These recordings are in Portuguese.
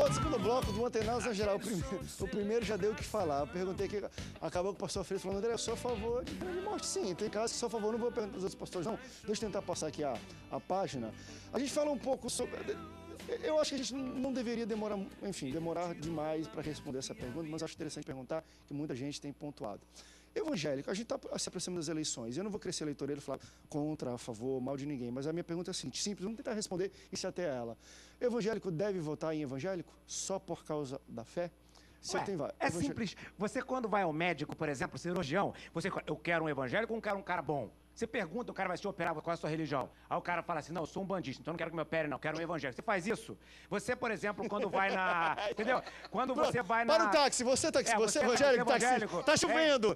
outro segundo bloco do Antenados na Geral. O primeiro já deu o que falar. Eu perguntei que acabou com o pastor Freitas falando, André, eu sou a favor de pena de morte, sim. Tem casos que sou a favor, não vou perguntar dos outros pastores, não. Deixa eu tentar passar aqui a página. A gente fala um pouco sobre... Eu acho que a gente não deveria demorar demais para responder essa pergunta, mas acho interessante perguntar, que muita gente tem pontuado. Evangélico, a gente está se aproximando das eleições. Eu não vou crescer eleitoreiro e falar contra, a favor, mal de ninguém, mas a minha pergunta é assim, simples, vamos tentar responder isso até ela. Evangélico deve votar em evangélico só por causa da fé? É simples. Você, quando vai ao médico, por exemplo, cirurgião, eu quero um evangélico ou eu quero um cara bom? Você pergunta, o cara vai te operar, qual é a sua religião? Aí o cara fala assim, não, eu sou um bandista, então não quero que me opere, não, quero um evangélico. Você faz isso? Você, por exemplo, quando vai na... Entendeu? Quando você vai na... Para o táxi, você é evangélico, táxi. Tá chovendo.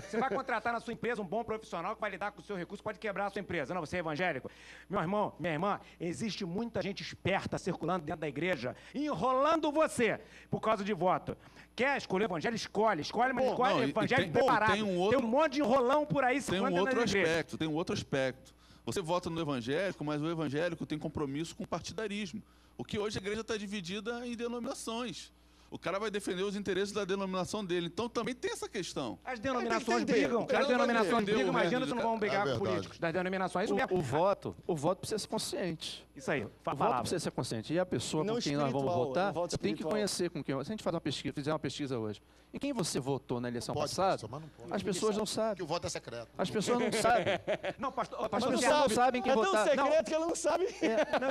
Você vai contratar na sua empresa um bom profissional que vai lidar com o seu recurso, pode quebrar a sua empresa. Não, você é evangélico. Meu irmão, minha irmã, existe muita gente esperta circulando dentro da igreja, enrolando você por causa de voto. Quer escolher evangelho? Escolhe, mas escolhe evangelho preparado. Tem um monte de enrolão por aí. Tem um outro aspecto. Você vota no evangélico, mas o evangélico tem compromisso com o partidarismo. O que hoje a igreja está dividida em denominações. O cara vai defender os interesses da denominação dele. Então também tem essa questão. As denominações brigam. Imagina se não vão brigar com políticos das denominações. O voto precisa ser consciente. Isso aí. O voto precisa ser consciente. E a pessoa com quem nós vamos votar tem que conhecer com quem. Se a gente fizer uma pesquisa hoje, em quem você votou na eleição passada, as pessoas não sabem. Porque o voto é secreto. As pessoas não sabem. Não, pastor, as pessoas não sabem quem votar. É tão secreto que ela não sabe.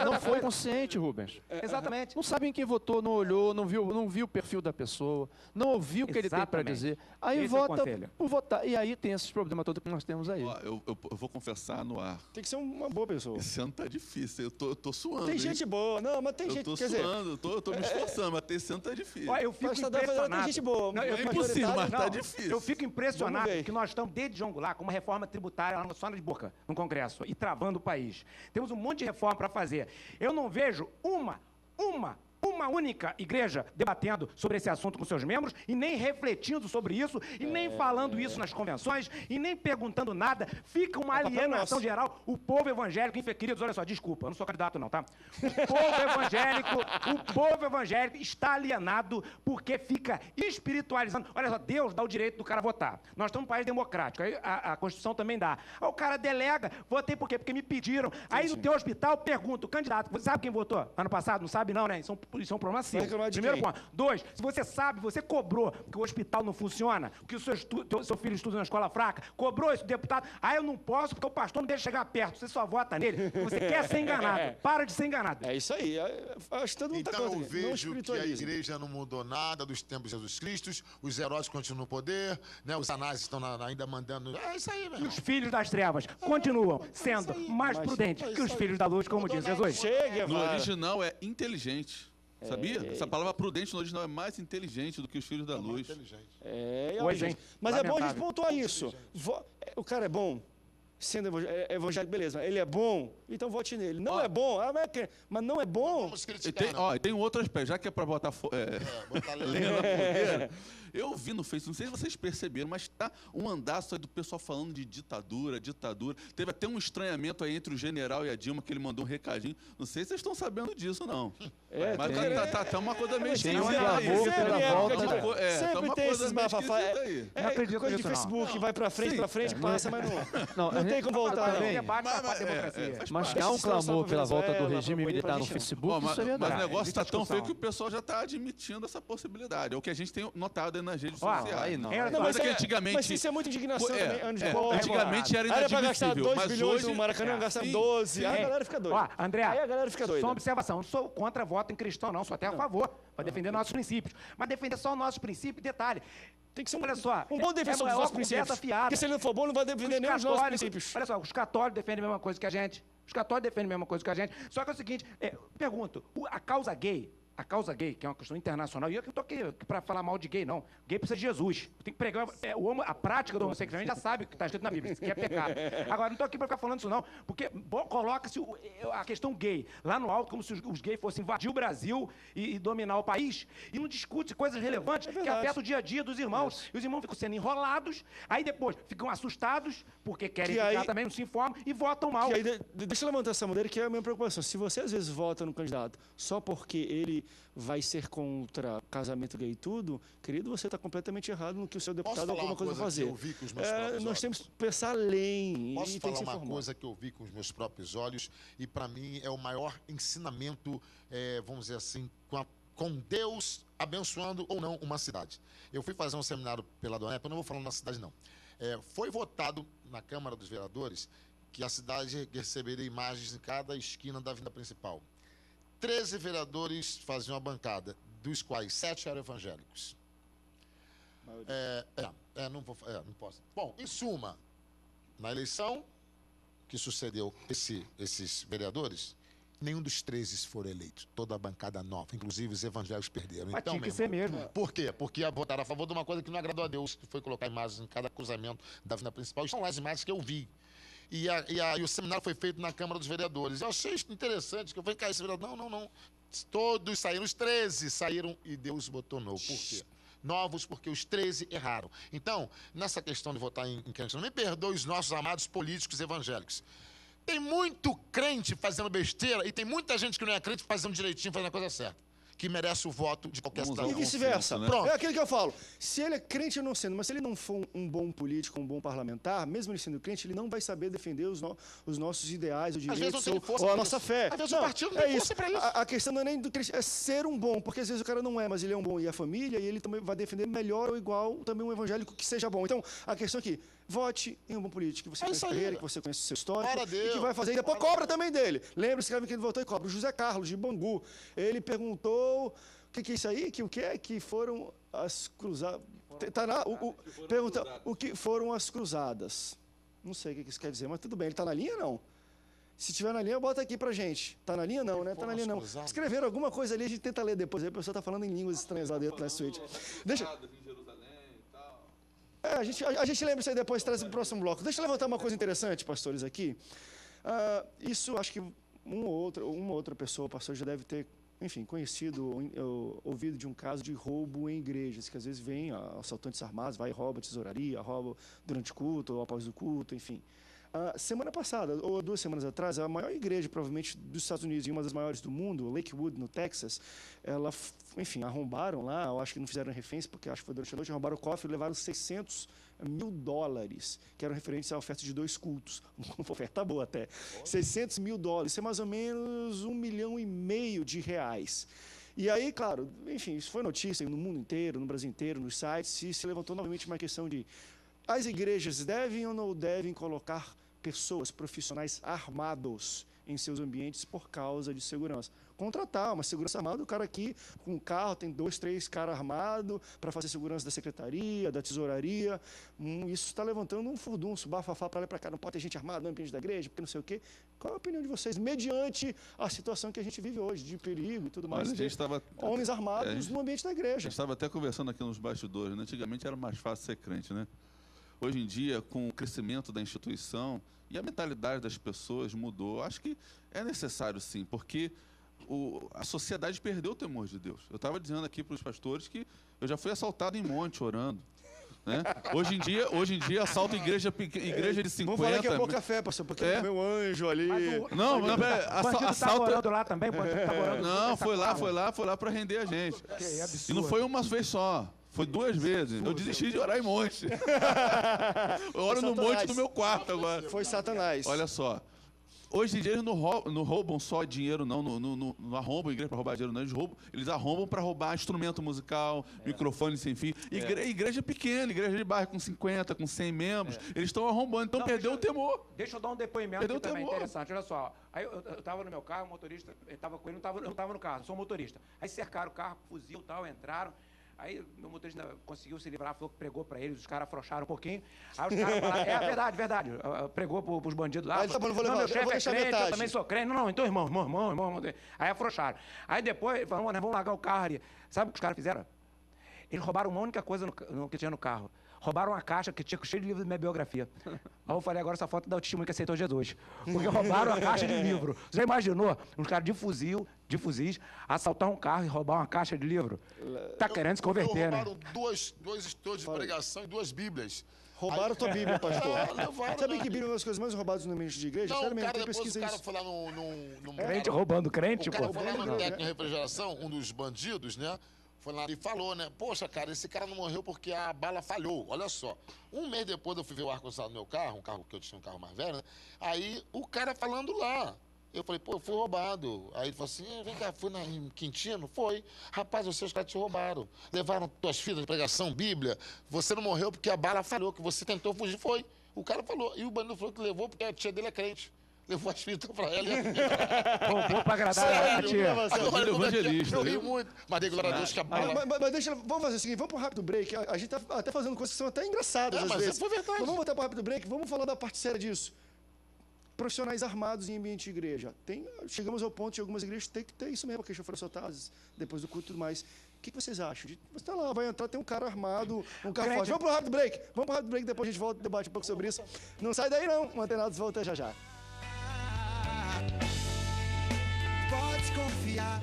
Não foi consciente, Rubens. Exatamente. Não sabem quem votou, não olhou, não viu o perfil da pessoa, não ouviu o que ele tem para dizer. Aí vota por votar. E aí tem esses problemas todos que nós temos aí. Eu vou confessar no ar. Tem que ser uma boa pessoa. Esse ano tá difícil. Eu tô suando. Tem gente boa. Não, mas tem gente... Eu tô suando, eu tô me esforçando, mas esse ano tá difícil. Eu fico impressionado. Tem gente boa. Não é impossível, mas tá difícil. Eu fico impressionado que nós estamos desde João Goulart com uma reforma tributária só de boca no Congresso e travando o país. Temos um monte de reforma para fazer. Eu não vejo uma única igreja debatendo sobre esse assunto com seus membros e nem refletindo sobre isso e nem falando isso nas convenções e nem perguntando nada. Fica uma alienação geral. O povo evangélico, queridos, olha só, desculpa, eu não sou candidato não, tá? O povo evangélico está alienado porque fica espiritualizando. Olha só, Deus dá o direito do cara votar. Nós estamos num país democrático, aí a Constituição também dá. Aí o cara delega, votei por quê? Porque me pediram. Aí no teu hospital, pergunta, o candidato, você sabe quem votou ano passado? Não sabe não, né? Isso é um problema seu. Primeiro ponto. 2, se você sabe, você cobrou que o hospital não funciona, que o seu filho estuda na escola fraca, cobrou isso, deputado, eu não posso porque o pastor não deixa chegar perto, você só vota nele, você quer ser enganado. Para de ser enganado. É isso aí. Acho que todo mundo então eu vejo que a igreja não mudou nada dos tempos de Jesus Cristo, os heróis continuam no poder, né? Os anais estão ainda mandando... É isso aí, mesmo. E os filhos das trevas continuam sendo mais prudentes que os filhos da luz, como diz Jesus. No original é inteligente. Sabia? Essa palavra prudente no original é mais inteligente do que os filhos da luz. Mas é bom a gente pontuar isso. O cara é bom, sendo evangélico, beleza. Ele é bom, então vote nele. Não é bom, mas não é bom. Vamos criticar, e tem outro aspecto, já que é para botar lenha na fogueira. Eu vi no Facebook, não sei se vocês perceberam, mas tá um andaço aí do pessoal falando de ditadura. Teve até um estranhamento aí entre o general e a Dilma, que ele mandou um recadinho. Não sei se vocês estão sabendo disso, não. Mas tá uma coisa meio esquisita aí. Sempre tem esses bafafá. É coisa de Facebook, vai pra frente, passa, mas não tem como voltar. Mas há um clamor pela volta do regime militar no Facebook, isso é verdade. Mas o negócio tá tão feio que o pessoal já tá admitindo essa possibilidade. É o que a gente tem notado aí nas redes sociais. Mas antigamente... Mas isso é muita indignação também, anos de volta. Antigamente era inadmissível. Era pra gastar 2 bilhões no Maracanã, gastar 12. Aí a galera fica doida. André, aí a galera fica doida. Só uma observação, não sou contra voto em cristão, não. Sou até a favor, para defender nossos princípios. Mas defender só os nossos princípios, detalhe. Tem que ser olha só, um bom defensor dos nossos princípios. Porque se ele não for bom, não vai defender nem os nossos princípios. Olha só, os católicos defendem a mesma coisa que a gente. Só que é o seguinte, pergunto, a causa gay, que é uma questão internacional, e eu não estou aqui para falar mal de gay, não. Gay precisa de Jesus. Tem que pregar a prática do homossexualismo, já sabe o que está escrito na Bíblia, isso que é pecado. Agora, não estou aqui para ficar falando isso, não, porque coloca-se a questão gay lá no alto, como se os gays fossem invadir o Brasil e dominar o país, e não discute coisas relevantes que afetam o dia a dia dos irmãos. E os irmãos ficam sendo enrolados, aí depois ficam assustados, porque querem ficar também, não se informam, e votam mal. Deixa eu levantar essa bandeira, que é a minha preocupação. Se você, às vezes, vota no candidato só porque ele vai ser contra casamento gay e tudo, querido, você está completamente errado no que o seu deputado ou alguma coisa vai fazer. Que eu vi com os meus próprios nós temos que pensar além. Posso falar uma coisa que eu vi com os meus próprios olhos e, para mim, é o maior ensinamento, vamos dizer assim, com Deus abençoando ou não uma cidade. Eu fui fazer um seminário pela Donep, eu não vou falar na cidade, não. Foi votado na Câmara dos Vereadores que a cidade receberia imagens em cada esquina da avenida principal. 13 vereadores faziam a bancada, dos quais 7 eram evangélicos. Não posso. Bom, em suma, na eleição que sucedeu esses vereadores, nenhum dos 13 foram eleitos. Toda a bancada nova, inclusive os evangélicos perderam. Mas então, tinha que ser mesmo. Por quê? Porque votaram a favor de uma coisa que não agradou a Deus, que foi colocar imagens em cada cruzamento da avenida principal. São lá as imagens que eu vi. E o seminário foi feito na Câmara dos Vereadores. Eu achei interessante, que eu falei, cara, esse vereador, não. Todos saíram, os 13 saíram e Deus botou novo. Por quê? Novos, porque os 13 erraram. Então, nessa questão de votar em crente, não me perdoe os nossos amados políticos evangélicos. Tem muito crente fazendo besteira e tem muita gente que não é crente fazendo direitinho, fazendo a coisa certa, que merece o voto de qualquer cidadão. E vice-versa. Né? Pronto. É aquilo que eu falo. Se ele é crente ou não sendo, mas se ele não for um bom político, um bom parlamentar, mesmo ele sendo crente, ele não vai saber defender os nossos ideais, os direitos ou a nossa fé. Às vezes o partido não tem força pra isso. A questão não é nem do crente, é ser um bom, porque às vezes o cara não é, mas ele é um bom e a família, e ele também vai defender melhor ou igual também um evangélico que seja bom. Então, a questão aqui, vote em um bom político, que você conhece a carreira, que você conhece o seu histórico, e que vai fazer, e depois cobra também dele. Lembre-se que ele votou e cobra. O José Carlos, de Bangu, ele perguntou... O que é isso aí? O que é que foram as cruzadas? Pergunta o que foram as cruzadas. Não sei o que isso quer dizer, mas tudo bem. Ele está na linha ou não? Se estiver na linha, bota aqui pra gente. Está na linha não, né? Está na linha não. Escreveram alguma coisa ali, a gente tenta ler depois. Aí a pessoa está falando em línguas estranhas lá dentro da suíte. Deixa... a gente lembra isso aí depois, traz para o próximo bloco. Deixa eu levantar uma coisa interessante, pastores, aqui. Isso, acho que uma ou outra pessoa, pastor, já deve ter, enfim, conhecido, ouvido de um caso de roubo em igrejas, que às vezes vem assaltantes armados, vai e rouba tesouraria, rouba durante o culto ou após o culto, enfim. Semana passada, ou 2 semanas atrás, a maior igreja, provavelmente, dos Estados Unidos e uma das maiores do mundo, Lakewood, no Texas, enfim, arrombaram lá, eu acho que não fizeram reféns, porque acho que foi durante a noite, arrombaram o cofre e levaram $600 mil, que eram referentes à oferta de 2 cultos. Uma oferta boa até. $600 mil, isso é mais ou menos R$1,5 milhão de reais. E aí, claro, enfim, isso foi notícia no mundo inteiro, no Brasil inteiro, nos sites, e se levantou novamente uma questão de as igrejas devem ou não devem colocar pessoas, profissionais armados em seus ambientes por causa de segurança. Contratar uma segurança armada, o cara aqui com um carro, tem 2, 3 caras armados para fazer segurança da secretaria, da tesouraria. Isso está levantando um furdunço, bafafá para lá e para cá. Não pode ter gente armada no ambiente da igreja, porque não sei o quê. Qual é a opinião de vocês, mediante a situação que a gente vive hoje, de perigo e tudo mais? Olha, homens armados no ambiente da igreja. A gente estava até conversando aqui nos bastidores, né? Antigamente era mais fácil ser crente, né? Hoje em dia, com o crescimento da instituição e a mentalidade das pessoas mudou, acho que é necessário sim, porque a sociedade perdeu o temor de Deus. Eu estava dizendo aqui para os pastores que eu já fui assaltado em monte orando. Né? Hoje em dia assalto igreja de 50. Vamos falar que é pouca fé, pastor, porque é meu anjo ali. Assalto orando lá também, não, foi lá para render a gente. E não foi uma vez só. Foi 2 vezes. Eu desisti de orar em monte. Eu oro no monte do meu quarto agora. Foi Satanás. Olha só. Hoje em dia eles não roubam só dinheiro, não arrombam a igreja para roubar dinheiro, não. Eles arrombam para roubar instrumento musical, microfone sem fio. Igreja pequena, igreja de bairro com 50, com 100 membros. Eles estão arrombando, então perdeu o temor. Deixa eu dar um depoimento aqui também interessante. Olha só. Aí eu estava no meu carro, o motorista estava com ele, eu não estava no carro, sou motorista. Aí cercaram o carro, fuzil e tal, entraram. Aí meu motorista conseguiu se livrar, falou que pregou para eles, os caras afrouxaram um pouquinho. Aí os caras falaram, verdade, pregou para os bandidos lá. Falou, meu chefe é crente, eu também sou crente. Não, então irmão. Aí afrouxaram. Aí depois, falaram, vamos largar o carro ali. Sabe o que os caras fizeram? Eles roubaram uma única coisa que tinha no carro. Roubaram uma caixa que tinha cheio de livros da minha biografia. Aí eu falei, agora essa foto dá o testemunho que aceitou Jesus. Porque roubaram a caixa de livro. Você já imaginou? Uns caras de fuzis, assaltar um carro e roubar uma caixa de livro? Tá querendo se converter, né? Roubaram dois estouros de pregação e 2 bíblias. Roubaram tua Bíblia, pastor. Levaram, Sabe que Bíblia é uma das coisas mais roubadas no ambiente de igreja? Não, Sério o mesmo, cara, tem depois o pesquisa cara isso. foi lá num Crente roubando crente, o cara pô. foi lá no Não, técnico de refrigeração, um dos bandidos, né? Foi lá e falou, né? Poxa, cara, esse cara não morreu porque a bala falhou. Olha só. Um mês depois eu fui ver o ar-condicionado do meu carro, um carro que eu tinha um carro mais velho, né? Aí o cara falando lá. Eu falei, pô, eu fui roubado. Aí ele falou assim, vem cá, fui em Quintino? Foi. Rapaz, os seus caras te roubaram. Levaram tuas filhas de pregação, Bíblia. Você não morreu porque a bala falhou, que você tentou fugir. Foi. O cara falou. E o bandido falou que levou porque a tia dele é crente. Levou as filhas pra ela. Roubou pra agradar a tia. Filho evangelista, Eu ri viu? muito. Mas dei glória a Deus que a bala... Mas deixa, vamos fazer o seguinte, vamos pro rápido break. A gente tá até fazendo coisas que são até engraçadas às mas vezes. foi verdade. Mas vamos voltar pro rápido break, vamos falar da parte séria disso. Profissionais armados em ambiente de igreja. Chegamos ao ponto de algumas igrejas tem que ter isso mesmo, porque já foram soltados depois do culto e tudo mais. O que vocês acham? Você tá lá, vai entrar, tem um cara armado, um carro forte. Vamos pro rápido break. Vamos pro rápido break, depois a gente volta e debate um pouco sobre isso. Não sai daí não, o Antenados volta já já. Pode confiar.